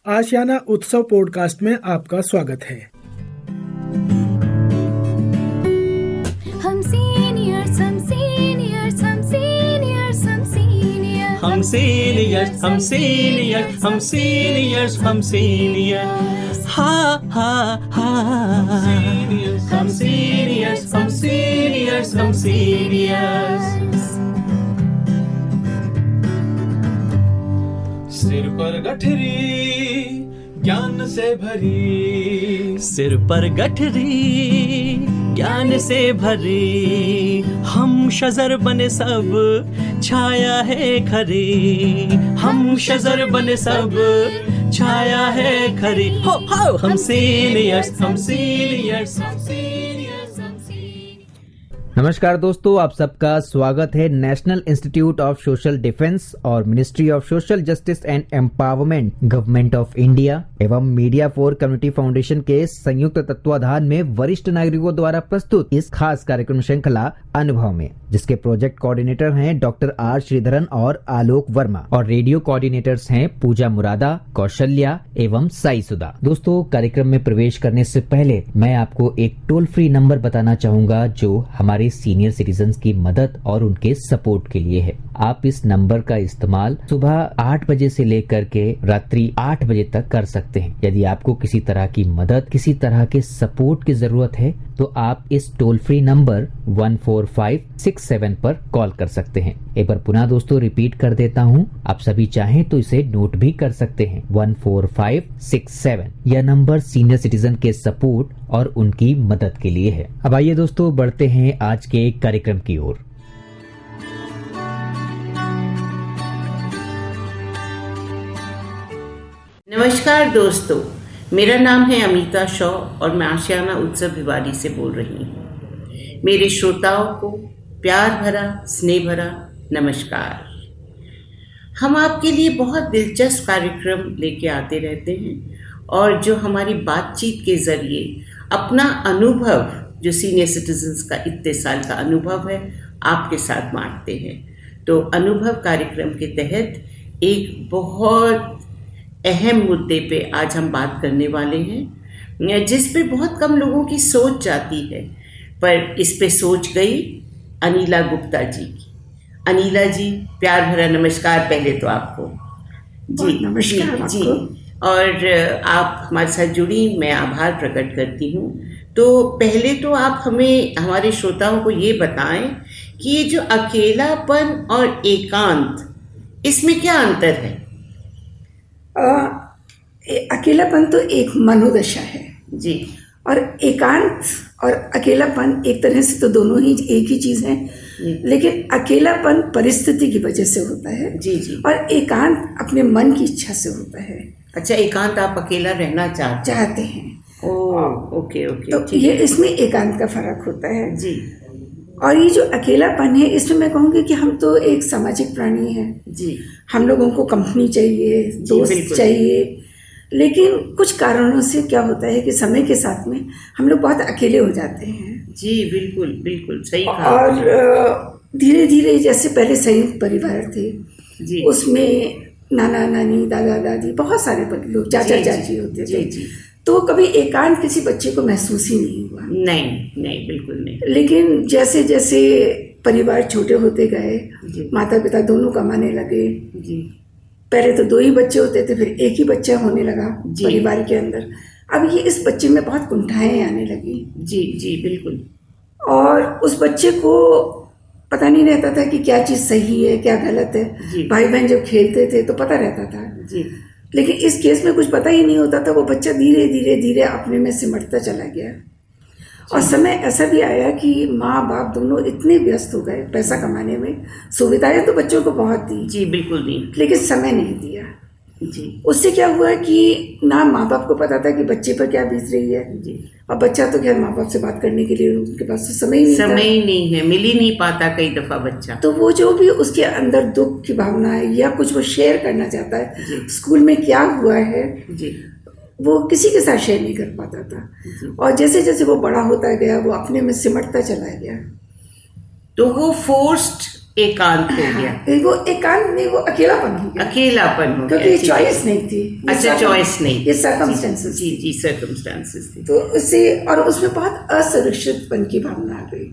आशियाना उत्सव पॉडकास्ट में आपका स्वागत है। हम सीनियर्स हम सीनियर्स हम सीनियर्स हम सीनियर्स हम सीनियर्स हम सीनियर्स हम सीनियर्स हम सीनियर्स हा हा हा हम सीनियर्स हम सीनियर्स हम सीनियर्स। सिर पर गठरी ज्ञान से भरी, सिर पर गठरी ज्ञान से भरी, हम शजर बने सब छाया है खरी, हम शजर बने सब छाया है खरी। हो हम सीनियर्स हम सीनियर्स हम सीनियर्स हम सीनियर्स। नमस्कार दोस्तों, आप सबका स्वागत है national institute of social defence और ministry of social justice and empowerment, government of India एवं मीडिया फॉर कम्युनिटी फाउंडेशन के संयुक्त तत्वाधान में वरिष्ठ नागरिकों द्वारा प्रस्तुत इस खास कार्यक्रम श्रृंखला अनुभव में, जिसके प्रोजेक्ट कोऑर्डिनेटर हैं डॉक्टर आर श्रीधरन और आलोक वर्मा और रेडियो कोऑर्डिनेटर्स हैं पूजा मुरादा, कौशल्या एवं साई सुधा। दोस्तों, कार्यक्रम में प्रवेश करने से पहले मैं आपको एक टोल फ्री नंबर बताना चाहूंगा जो हमारे सीनियर सिटीजन्स की मदद और उनके सपोर्ट के लिए है। आप इस नंबर का इस्तेमाल सुबह 8 बजे से लेकर के रात्रि 8 बजे तक कर सकते हैं। यदि आपको किसी तरह की मदद, किसी तरह के सपोर्ट की जरूरत है तो आप इस टोल फ्री नंबर 14567 पर कॉल कर सकते हैं। एक बार पुनः दोस्तों रिपीट कर देता हूँ, आप सभी चाहें तो इसे नोट भी कर सकते हैं। 14567 यह नंबर सीनियर सिटीजन के सपोर्ट और उनकी मदद के लिए है। अब आइए दोस्तों बढ़ते हैं आज के कार्यक्रम की ओर। नमस्कार दोस्तों, मेरा नाम है अमिता शॉ और मैं आशियाना उत्सव भिवाड़ी से बोल रही हूँ। मेरे श्रोताओं को प्यार भरा, स्नेह भरा नमस्कार। हम आपके लिए बहुत दिलचस्प कार्यक्रम लेके आते रहते हैं और जो हमारी बातचीत के ज़रिए अपना अनुभव, जो सीनियर सिटीजन्स का इतने साल का अनुभव है, आपके साथ बांटते हैं। तो अनुभव कार्यक्रम के तहत एक बहुत अहम मुद्दे पे आज हम बात करने वाले हैं, जिस पे बहुत कम लोगों की सोच जाती है, पर इस पे सोच गई अनिला गुप्ता जी की। अनिला जी, प्यार भरा नमस्कार पहले तो आपको। जी नमस्कार जी। और आप हमारे साथ जुड़ी, मैं आभार प्रकट करती हूँ। तो पहले तो आप हमें, हमारे श्रोताओं को ये बताएं कि ये जो अकेलापन और एकांत, इसमें क्या अंतर है? अकेलापन तो एक मनोदशा है जी, और एकांत और अकेलापन एक तरह से तो दोनों ही एक ही चीज़ है, लेकिन अकेलापन परिस्थिति की वजह से होता है जी जी, और एकांत अपने मन की इच्छा से होता है। अच्छा, एकांत आप अकेला रहना चाहते हैं। ओके ओके, तो ये इसमें एकांत का फर्क होता है जी। और ये जो अकेलापन है, इसमें मैं कहूँगी कि हम तो एक सामाजिक प्राणी हैं जी। हम लोगों को कंपनी चाहिए, दोस्त चाहिए, लेकिन कुछ कारणों से क्या होता है कि समय के साथ में हम लोग बहुत अकेले हो जाते हैं। जी बिल्कुल बिल्कुल सही कहा। और धीरे धीरे, जैसे पहले संयुक्त परिवार थे जी, उसमें नाना नानी, दादा दादी, बहुत सारे लोग, चाचा चाची होते थे, तो कभी एकांत किसी बच्चे को महसूस ही नहीं हुआ। नहीं नहीं, बिल्कुल नहीं। लेकिन जैसे जैसे परिवार छोटे होते गए, माता पिता दोनों कमाने लगे जी, पहले तो 2 ही बच्चे होते थे, फिर एक ही बच्चा होने लगा परिवार के अंदर। अब ये इस बच्चे में बहुत कुंठाएं आने लगी। जी जी बिल्कुल। और उस बच्चे को पता नहीं रहता था कि क्या चीज़ सही है, क्या गलत है। भाई बहन जब खेलते थे तो पता रहता था जी, लेकिन इस केस में कुछ पता ही नहीं होता था। वो बच्चा धीरे धीरे धीरे अपने में सिमटता चला गया। और समय ऐसा भी आया कि माँ बाप दोनों इतने व्यस्त हो गए पैसा कमाने में। सुविधाएं तो बच्चों को बहुत दी जी बिल्कुल दी, लेकिन समय नहीं दिया जी। उससे क्या हुआ कि ना माँ बाप को पता था कि बच्चे पर क्या बीत रही है जी, और बच्चा तो खैर माँ बाप से बात करने के लिए उनके पास तो समय ही नहीं है, मिल ही नहीं पाता कई दफा बच्चा। तो वो जो भी उसके अंदर दुख की भावना है या कुछ वो शेयर करना चाहता है, स्कूल में क्या हुआ है जी, वो किसी के साथ शेयर नहीं कर पाता था। और जैसे जैसे वो बड़ा होता गया, वो अपने में सिमटता चला गया। तो वो फोर्स्ड एकांत हो गया, वो एकांत नहीं, वो अकेलापन हो गया, अकेलापन हो क्योंकि गया। ये चॉइस नहीं थी। अच्छा, चॉइस नहीं, ये सर्कमस्टेंसेस। जी जी, सर्कमस्टांसेस थी। तो उससे, और उसमें बहुत असुरक्षितपन की भावना आ गई।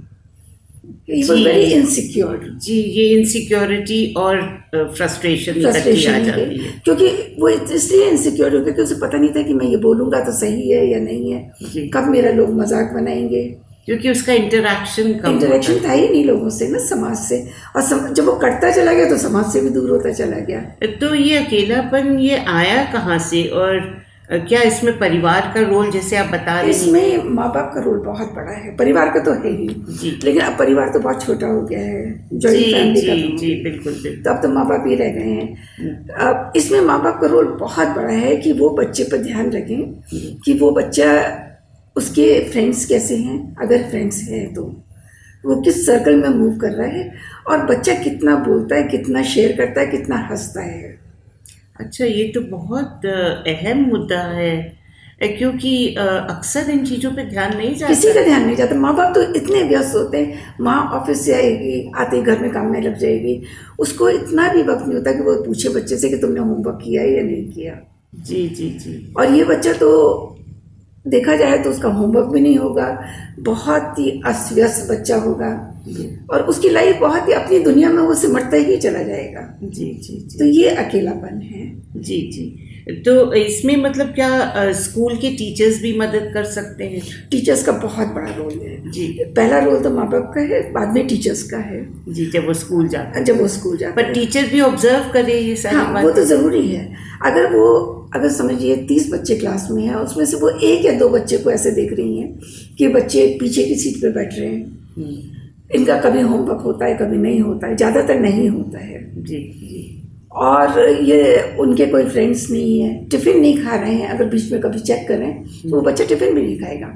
ही वाज जी। Very insecure. जी, ये इनसिक्योरिटी और फ्रस्ट्रेशन इकट्ठी आ जाती है। क्योंकि वो इसलिए इनसिक्योर हो गया कि उसे पता नहीं था कि मैं ये बोलूंगा तो सही है या नहीं है, जी। कब मेरा लोग मजाक बनाएंगे, क्योंकि उसका इंटरेक्शन था ही नहीं लोगों से ना, समाज से। और जब वो करता चला गया तो समाज से भी दूर होता चला गया। तो ये अकेलापन ये आया कहाँ से, और क्या इसमें परिवार का रोल, जैसे आप बता रहे हैं? इसमें माँ बाप का रोल बहुत बड़ा है, परिवार का तो है ही, लेकिन अब परिवार तो बहुत छोटा हो गया है, जॉइंट फैमिली का। जी, बिल्कुल बिल्कुल। तो अब तो माँ बाप ही रह गए हैं। अब इसमें माँ बाप का रोल बहुत बड़ा है कि वो बच्चे पर ध्यान रखें कि वो बच्चा, उसके फ्रेंड्स कैसे हैं, अगर फ्रेंड्स हैं तो वो किस सर्कल में मूव कर रहा है, और बच्चा कितना बोलता है, कितना शेयर करता है, कितना हंसता है। अच्छा, ये तो बहुत अहम मुद्दा है, क्योंकि अक्सर इन चीज़ों पे ध्यान नहीं जाता, किसी का ध्यान नहीं जाता। माँ बाप तो इतने व्यस्त होते हैं, माँ ऑफिस से आएगी, आते ही घर में काम में लग जाएगी, उसको इतना भी वक्त नहीं होता कि वो पूछे बच्चे से कि तुमने होमवर्क किया है या नहीं किया। जी जी जी। और ये बच्चा तो देखा जाए तो उसका होमवर्क भी नहीं होगा, बहुत ही अस्त-व्यस्त बच्चा होगा, और उसकी लाइफ बहुत ही अपनी दुनिया में वो सिमटता ही चला जाएगा। जी जी जी। तो ये अकेलापन है। जी जी। तो इसमें मतलब क्या स्कूल के टीचर्स भी मदद कर सकते हैं? टीचर्स का बहुत बड़ा रोल है जी। पहला रोल तो माँ बाप का है, बाद में टीचर्स का है। जी, जब वो स्कूल जाता है। जब वो स्कूल जाता पर टीचर भी ऑब्जर्व करे ये सारी हाँ, बातें। वो तो ज़रूरी है। अगर समझिए 30 बच्चे क्लास में हैं, उसमें से वो 1 या 2 बच्चे को ऐसे देख रही हैं कि बच्चे पीछे की सीट पे बैठ रहे हैं, इनका कभी होमवर्क होता है, कभी नहीं होता है, ज़्यादातर नहीं होता है। जी जी। और ये उनके कोई फ्रेंड्स नहीं है, टिफ़िन नहीं खा रहे हैं, अगर बीच में कभी चेक करें तो वो बच्चा टिफ़िन भी नहीं खाएगा,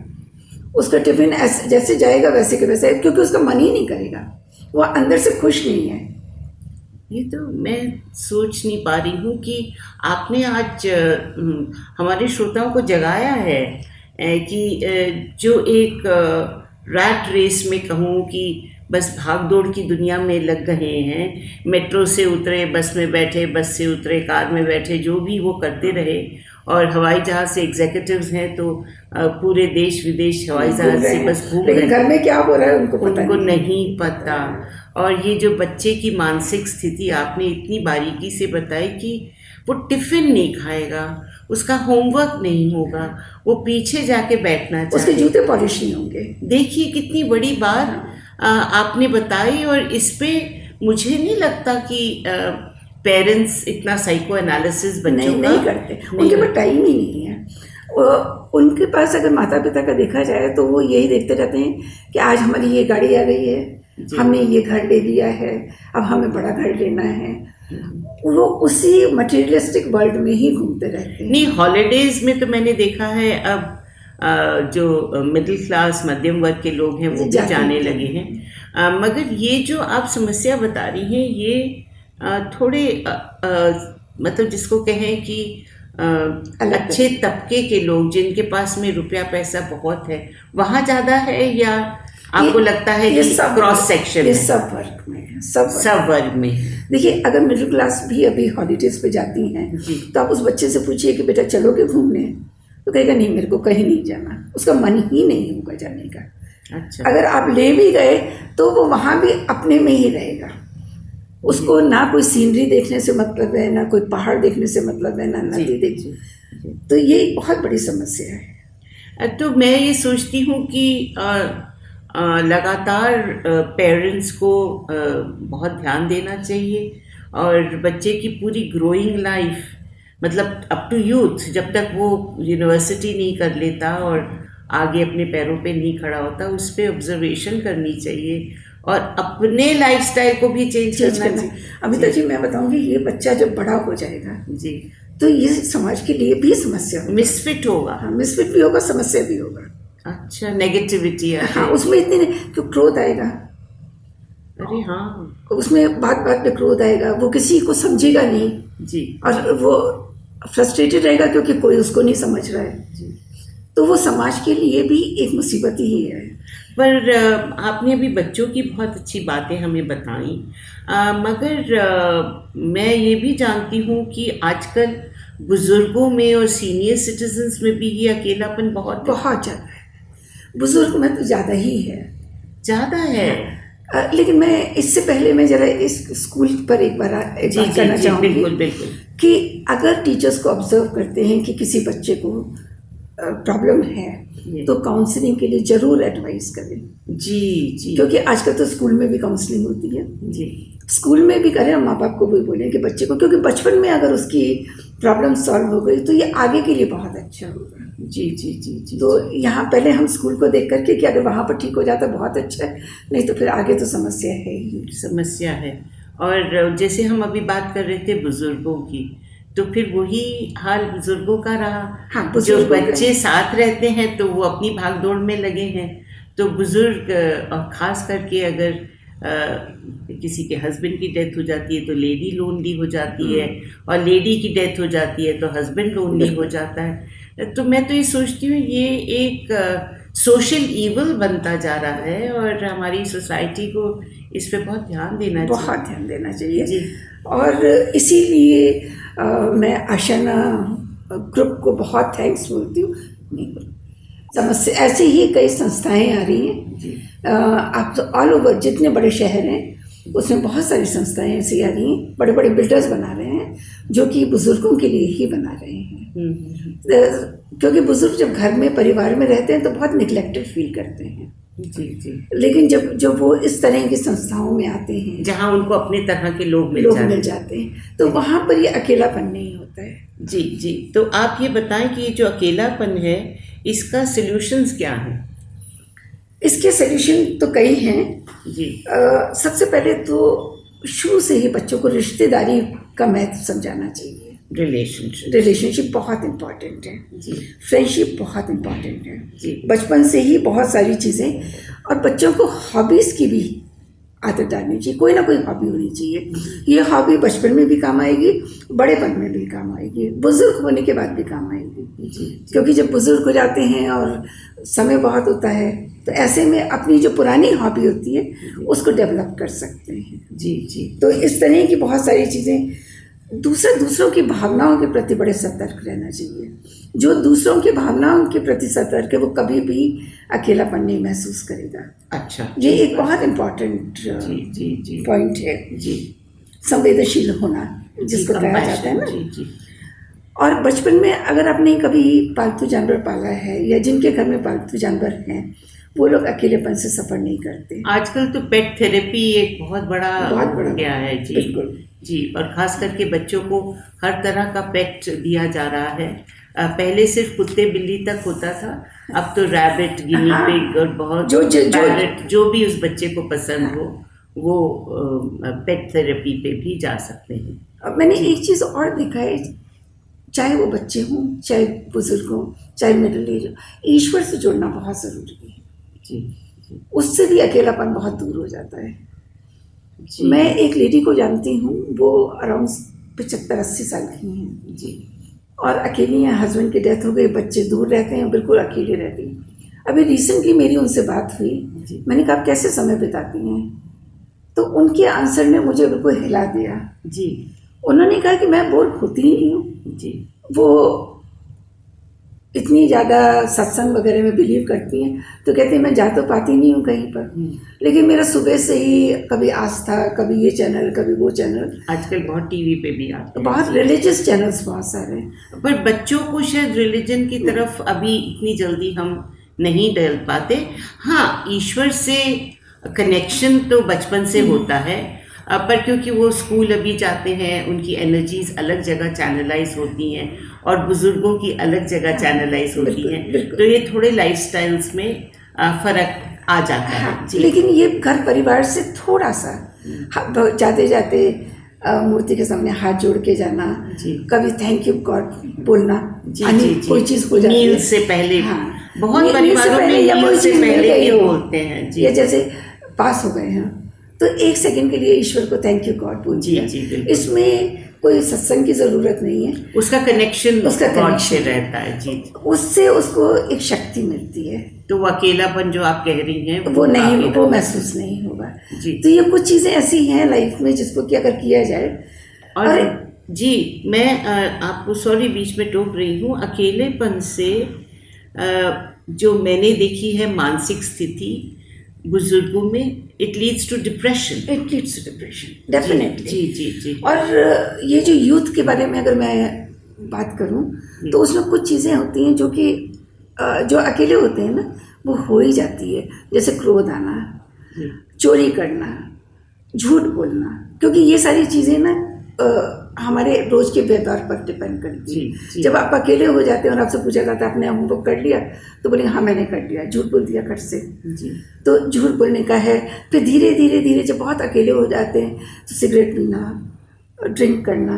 उसका टिफ़िन ऐसे जैसे जाएगा वैसे के वैसे, क्योंकि उसका मन ही नहीं करेगा, वो अंदर से खुश नहीं है। ये तो मैं सोच नहीं पा रही हूँ कि आपने आज हमारे श्रोताओं को जगाया है कि जो एक रैट रेस में कहूँ कि बस भाग दौड़ की दुनिया में लग गए हैं, मेट्रो से उतरे, बस में बैठे, बस से उतरे, कार में बैठे, जो भी वो करते रहे, और हवाई जहाज़ से एग्जीक्यूटिव्स हैं तो पूरे देश विदेश हवाई जहाज़ से बस घूम रहे हैं, घर में क्या हो रहा है उनको नहीं पता। और ये जो बच्चे की मानसिक स्थिति आपने इतनी बारीकी से बताई कि वो टिफ़िन नहीं खाएगा, उसका होमवर्क नहीं होगा, वो पीछे जाके बैठना चाहिए, उसके जूते पॉलिश नहीं होंगे। देखिए कितनी बड़ी बात आपने बताई, और इस पे मुझे नहीं लगता कि पेरेंट्स इतना साइको एनालिसिस बच्चों का नहीं करते, उनके पास टाइम ही नहीं है। उनके पास अगर माता पिता का देखा जाए तो वो यही देखते रहते हैं कि आज हमारी ये गाड़ी आ गई है, हमने ये घर ले लिया है, अब हमें बड़ा घर लेना है। वो उसी मटेरियलिस्टिक वर्ल्ड में ही घूमते रहते हैं। नहीं, हॉलीडेज में तो मैंने देखा है अब जो मिडिल क्लास मध्यम वर्ग के लोग हैं वो भी जाने लगे हैं, मगर ये जो आप समस्या बता रही हैं ये थोड़े मतलब जिसको कहें कि अच्छे तबके के लोग जिनके पास में रुपया पैसा बहुत है वहाँ ज़्यादा है, या आपको लगता है कि क्रॉस सेक्शन? ये सब वर्ग में है, सब वर्ग में। देखिए, अगर मिडिल क्लास भी अभी हॉलीडेज पे जाती हैं तो आप उस बच्चे से पूछिए कि बेटा चलोगे घूमने, तो कहेगा नहीं, मेरे को कहीं नहीं जाना, उसका मन ही नहीं होगा जाने का। अच्छा। अगर आप ले भी गए तो वो वहाँ भी अपने में ही रहेगा, उसको ना कोई सीनरी देखने से मतलब है, ना कोई पहाड़ देखने से मतलब है, ना नदी देखने। तो ये बहुत बड़ी समस्या है। तो मैं ये सोचती हूँ कि लगातार पेरेंट्स को बहुत ध्यान देना चाहिए, और बच्चे की पूरी ग्रोइंग लाइफ, मतलब अप टू यूथ, जब तक वो यूनिवर्सिटी नहीं कर लेता और आगे अपने पैरों पे नहीं खड़ा होता, उस पर ऑब्जर्वेशन करनी चाहिए और अपने लाइफस्टाइल को भी चेंज करना चाहिए। अमिता जी, मैं बताऊंगी, ये बच्चा जब बड़ा हो जाएगा जी तो ये समाज के लिए भी समस्या होगी, मिसफिट होगा। हाँ, मिसफिट भी होगा, समस्या भी होगा। अच्छा, नेगेटिविटी है। हाँ, उसमें इतनी क्यों क्रोध आएगा। अरे हाँ, उसमें बात बात पे क्रोध आएगा, वो किसी को समझेगा नहीं जी, और वो फ्रस्ट्रेटेड रहेगा क्योंकि कोई उसको नहीं समझ रहा है जी। तो वो समाज के लिए भी एक मुसीबत ही है। पर आपने अभी बच्चों की बहुत अच्छी बातें हमें बताई, मगर मैं ये भी जानती हूँ कि आजकल बुजुर्गों में और सीनियर सिटीजन्स में भी ये अकेलापन बहुत ज़्यादा है। बुजुर्ग में तो ज़्यादा ही है, ज़्यादा है। लेकिन मैं इससे पहले मैं जरा इस स्कूल पर एक बात करना चाहूँगी। बिल्कुल कि अगर टीचर्स को ऑब्जर्व करते हैं कि किसी बच्चे को प्रॉब्लम है तो काउंसलिंग के लिए जरूर एडवाइस करें। जी, क्योंकि आजकल तो स्कूल में भी काउंसलिंग होती है। जी, स्कूल में भी करें, माँ बाप को भी बोलें कि बच्चे को, क्योंकि बचपन में अगर उसकी प्रॉब्लम सॉल्व हो गई तो ये आगे के लिए बहुत अच्छा होगा। जी। तो यहाँ पहले हम स्कूल को देख करके कि अगर वहाँ पर ठीक हो जाता बहुत अच्छा है, नहीं तो फिर आगे तो समस्या है ही समस्या है। और जैसे हम अभी बात कर रहे थे बुजुर्गों की, तो फिर वही हाल बुजुर्गों का रहा। हाँ, जो बच्चे साथ रहते हैं तो वो अपनी भागदौड़ में लगे हैं, तो बुजुर्ग और ख़ास करके अगर किसी के हस्बैंड की डेथ हो जाती है तो लेडी लोनली हो जाती है, और लेडी की डेथ हो जाती है तो हस्बैंड लोनली हो जाता है। तो मैं तो ये सोचती हूँ ये एक सोशल ईवल बनता जा रहा है और हमारी सोसाइटी को इस पे बहुत ध्यान देना चाहिए। जी। और इसीलिए मैं आशाना ग्रुप को बहुत थैंक्स बोलती हूँ। समस्या ऐसे ही कई संस्थाएं आ रही हैं। आप तो ऑल ओवर जितने बड़े शहर हैं उसमें बहुत सारी संस्थाएं ऐसी आ रही हैं, बड़े बड़े बिल्डर्स बना रहे हैं जो कि बुजुर्गों के लिए ही बना रहे हैं। क्योंकि बुजुर्ग जब घर में परिवार में रहते हैं तो बहुत निग्लेक्टेड फील करते हैं। जी। लेकिन जब वो इस तरह की संस्थाओं में आते हैं जहाँ उनको अपने तरह के लोग मिल जाते हैं तो वहाँ पर ये अकेलापन नहीं होता है। जी। तो आप ये बताएं कि ये जो अकेलापन है इसका सॉल्यूशंस क्या है? इसके सॉल्यूशन तो कई हैं। जी। सबसे पहले तो शुरू से ही बच्चों को रिश्तेदारी का महत्व समझाना चाहिए। रिलेशनशिप बहुत इम्पॉर्टेंट है। जी। फ्रेंडशिप बहुत इम्पॉर्टेंट है। जी। बचपन से ही बहुत सारी चीज़ें, और बच्चों को हॉबीज़ की भी आदत डालनी चाहिए। कोई ना कोई हॉबी होनी चाहिए। ये हॉबी बचपन में भी काम आएगी, बड़ेपन में भी काम आएगी, बुजुर्ग होने के बाद भी काम आएगी। जी। क्योंकि जब बुजुर्ग हो जाते हैं और समय बहुत होता है तो ऐसे में अपनी जो पुरानी हॉबी होती है उसको डेवलप कर सकते हैं। जी। तो इस तरह की बहुत सारी चीज़ें। दूसरों की भावनाओं के प्रति बड़े सतर्क रहना चाहिए। जो दूसरों की भावनाओं के प्रति सतर्क है वो कभी भी अकेलापन नहीं महसूस करेगा। अच्छा, ये एक बहुत इम्पोर्टेंट पॉइंट है। जी। संवेदनशील होना जिसको कहा जाता है ना। जी। और बचपन में अगर आपने कभी पालतू जानवर पाला है या जिनके घर में पालतू जानवर हैं वो लोग अकेलेपन से सफ़र नहीं करते। आजकल तो पेट थेरेपी एक बहुत बड़ा गया है। जी। बिल्कुल। जी। और ख़ास करके बच्चों को हर तरह का पेट दिया जा रहा है। पहले सिर्फ कुत्ते बिल्ली तक होता था, अब तो रैबिट, गिनी पिग और बहुत पैरट, जो भी उस बच्चे को पसंद हो वो पेट थेरेपी पे भी जा सकते हैं। अब मैंने एक चीज़ और देखा है, चाहे वो बच्चे हों, चाहे बुजुर्ग हों, चाहे मिडिल एज हो, ईश्वर से जुड़ना बहुत ज़रूरी है। जी। उससे भी अकेलापन बहुत दूर हो जाता है। जी। मैं एक लेडी को जानती हूँ, वो अराउंड 75-80 साल की हैं। जी। और अकेली हैं, हस्बैंड की डेथ हो गई, बच्चे दूर रहते हैं, बिल्कुल अकेले रहती हैं। अभी रिसेंटली मेरी उनसे बात हुई। मैंने कहा आप कैसे समय बिताती हैं, तो उनके आंसर ने मुझे बिल्कुल हिला दिया। जी। उन्होंने कहा कि मैं बोर होती ही नहीं हूँ। जी। वो इतनी ज़्यादा सत्संग वगैरह में बिलीव करती हैं, तो कहती हैं मैं जा तो पाती नहीं हूँ कहीं पर, लेकिन मेरा सुबह से ही कभी आस्था, कभी ये चैनल, कभी वो चैनल, आजकल बहुत टीवी पे भी आते हैं, बहुत रिलीजियस चैनल्स बहुत सारे हैं। पर बच्चों को शायद रिलीजन की तरफ अभी इतनी जल्दी हम नहीं डाल पाते। हाँ, ईश्वर से कनेक्शन तो बचपन से होता है, पर क्योंकि वो स्कूल अभी जाते हैं, उनकी एनर्जीज अलग जगह चैनलाइज होती हैं और बुजुर्गों की अलग जगह चैनलाइज होती हैं, तो ये थोड़े लाइफस्टाइल्स में फ़र्क आ जाता है। जी। लेकिन ये घर परिवार से थोड़ा सा जाते जाते मूर्ति के सामने हाथ जोड़ के जाना, कभी थैंक यू गॉड बोलना, कोई चीज़ हो जाती है से पहले। हाँ, बहुत परिवारों में मील से पहले ये बोलते हैं। ये जैसे पास हो गए हैं तो एक सेकंड के लिए ईश्वर को थैंक यू गॉड बोल दिया। जी, बिल्कुल। इसमें कोई सत्संग की जरूरत नहीं है, उसका कनेक्शन गॉड से connection रहता है। जी, उससे उसको एक शक्ति मिलती है, तो वो अकेलापन जो आप कह रही हैं वो नहीं, वो महसूस नहीं होगा। जी। तो ये कुछ चीजें ऐसी हैं लाइफ में जिसको कि अगर किया जाए। और जी, मैं आपको सॉरी बीच में टोक रही हूँ, अकेलेपन से जो मैंने देखी है मानसिक स्थिति बुजुर्गों में, it leads to depression. It leads to depression definitely. जी जी जी। और ये जो यूथ के बारे में अगर मैं बात करूं तो उसमें कुछ चीज़ें होती हैं जो कि जो अकेले होते हैं ना, वो हो ही जाती है, जैसे क्रोध आना, चोरी करना, झूठ बोलना, क्योंकि ये सारी चीज़ें ना हमारे रोज के व्यवहार पर डिपेंड करती है। जब आप अकेले हो जाते हैं और आपसे पूछा जाता है आपने होमवर्क कर लिया, तो बोलेंगे हाँ मैंने कर लिया, झूठ बोल दिया घर से। तो झूठ बोलने का है। फिर धीरे धीरे धीरे जब बहुत अकेले हो जाते हैं तो सिगरेट पीना, ड्रिंक करना,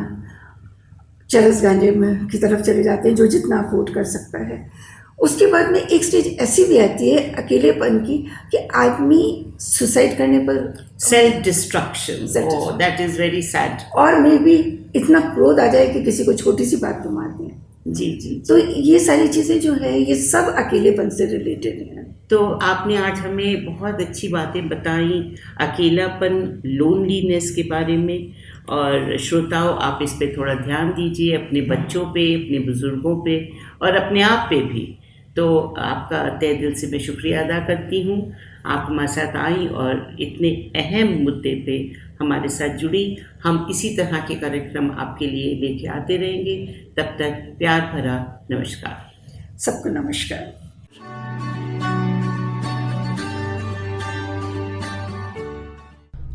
चरस गांजे में की तरफ चले जाते हैं, जो जितना अफोर्ड कर सकता है। उसके बाद में एक स्टेज ऐसी भी आती है अकेलेपन की कि आदमी सुसाइड करने पर, self destruction, that is very sad. और मे बी इतना क्रोध आ जाए कि किसी को छोटी सी बात पे मार दें। जी जी। तो ये सारी चीज़ें जो है ये सब अकेलेपन से रिलेटेड हैं। तो आपने आज हमें बहुत अच्छी बातें बताई अकेलापन, लोनलीनेस के बारे में। और श्रोताओं, आप इस पे थोड़ा ध्यान दीजिए, अपने बच्चों पे, अपने बुजुर्गों पे और अपने आप पे भी। तो आपका तहे दिल से मैं शुक्रिया अदा करती हूँ, आप हमारे साथ आई और इतने अहम मुद्दे पे हमारे साथ जुड़ी। हम इसी तरह के कार्यक्रम आपके लिए लेके आते रहेंगे। तब तक प्यार भरा नमस्कार। सबको नमस्कार।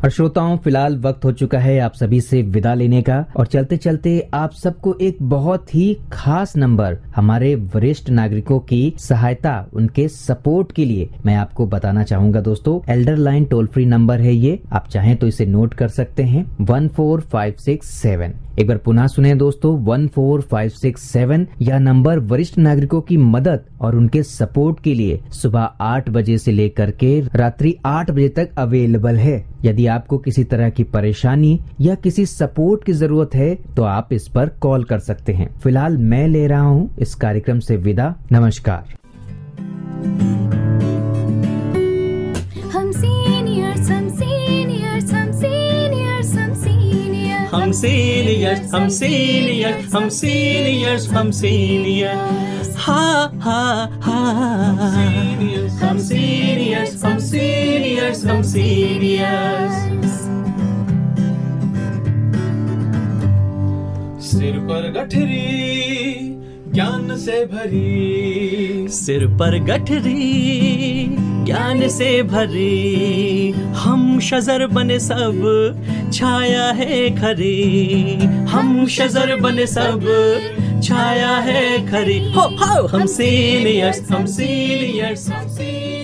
और श्रोताओं, फिलहाल वक्त हो चुका है आप सभी से विदा लेने का। और चलते चलते आप सबको एक बहुत ही खास नंबर, हमारे वरिष्ठ नागरिकों की सहायता, उनके सपोर्ट के लिए मैं आपको बताना चाहूंगा दोस्तों। Elder line toll free number है ये, आप चाहें तो इसे नोट कर सकते हैं, 14567। एक बार पुनः सुने दोस्तों, 14567। यह नंबर वरिष्ठ नागरिकों की मदद और उनके सपोर्ट के लिए सुबह 8 बजे से लेकर के रात्रि 8 बजे तक अवेलेबल है। यदि आपको किसी तरह की परेशानी या किसी सपोर्ट की जरूरत है तो आप इस पर कॉल कर सकते हैं। फिलहाल मैं ले रहा हूं इस कार्यक्रम से विदा। नमस्कार। हम सीनियर्स, हम सीनियर्स, हम सीनियर्स, हम सीनियर्स, हम सीनियर्स, हम सीनियर्स, हम सीनियर्स, हम सीनियर्स, हा हा हा, हम सीनियर्स, हम सीनियर्स, हम सीनियर्स। सिर पर गठरी ज्ञान से भरी, सिर पर गठरी ज्ञान से भरी, हम शजर बने सब छाया है खरी, हम शजर बने सब छाया है खरी। हो हम सीनियर्स, हम सीनियर्स, हम सीनियर्स।